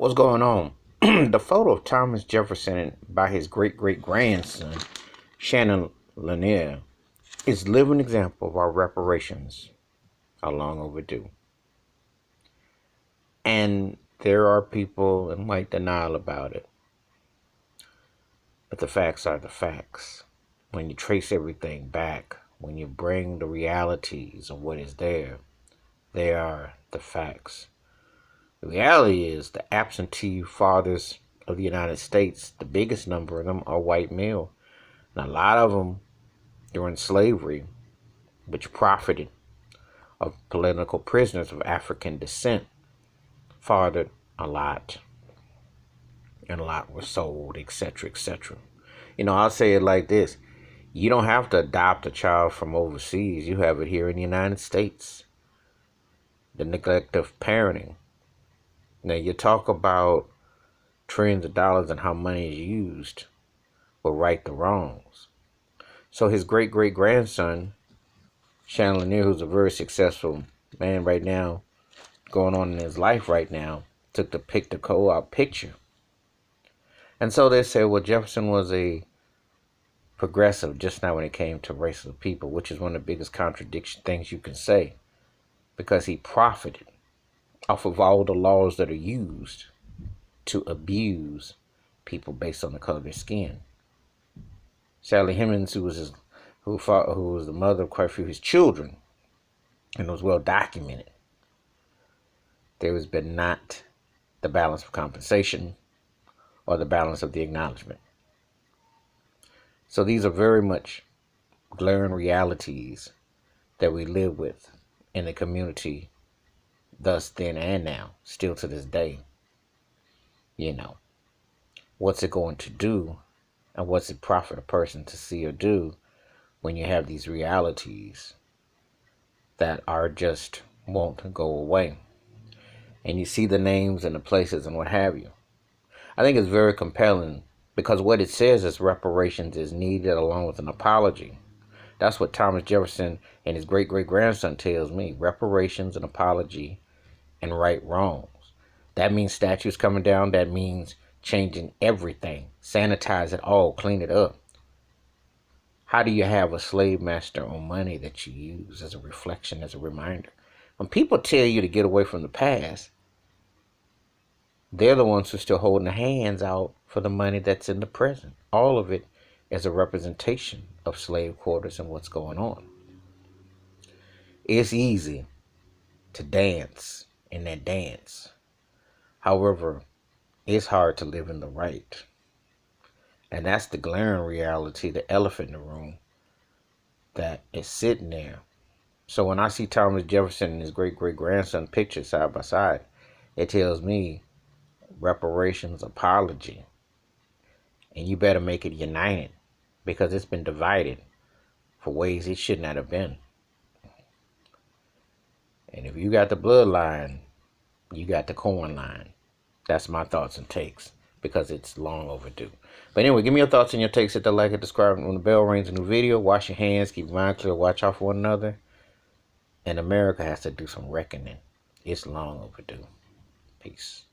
What's going on? The photo of Thomas Jefferson by his great-great-grandson, Shannon Lanier, is a living example of our reparations are long overdue. And there are people in white denial about it. But the facts are the facts. When you trace everything back, when you bring the realities of what is there, they are the facts. The reality is the absentee fathers of the United States, the biggest number of them are white male. And a lot of them during slavery, which profited of political prisoners of African descent, fathered a lot. And a lot were sold, etc., etc. I'll say it like this. You don't have to adopt a child from overseas. You have it here in the United States. The neglect of parenting. Now, you talk about trillions of dollars and how money is used will right the wrongs. So his great-great-grandson, Shannon Lanier, who's a very successful man right now, going on in his life right now, took the co-op picture. And so they say, well, Jefferson was a progressive just not when it came to racial people, which is one of the biggest contradiction things you can say, because he profited off of all the laws that are used to abuse people based on the color of their skin. Sally Hemings, who was the mother of quite a few of his children, and was well documented, there has been not the balance of compensation or the balance of the acknowledgement. So these are very much glaring realities that we live with in the community, thus then and now, still to this day. What's it going to do, and what's it profit a person to see or do when you have these realities that are just won't go away? And you see the names and the places and what have you. I think it's very compelling because what it says is reparations is needed along with an apology. That's what Thomas Jefferson and his great-great-grandson tells me. Reparations, an apology, and right wrongs. That means statues coming down. That means changing everything. Sanitize it all. Clean it up. How do you have a slave master on money that you use as a reflection, as a reminder? When people tell you to get away from the past, they're the ones who are still holding the hands out for the money that's in the present. All of it is a representation of slave quarters and what's going on. It's easy to dance in that dance. However, it's hard to live in the right. And that's the glaring reality, the elephant in the room that is sitting there. So when I see Thomas Jefferson and his great-great-grandson pictured side by side, it tells me reparations, apology. And you better make it united because it's been divided for ways it should not have been. And if you got the bloodline, you got the corn line. That's my thoughts and takes because it's long overdue. But anyway, give me your thoughts and your takes. Hit the like, hit the subscribe. When the bell rings, a new video. Wash your hands. Keep your mind clear. Watch out for one another. And America has to do some reckoning. It's long overdue. Peace.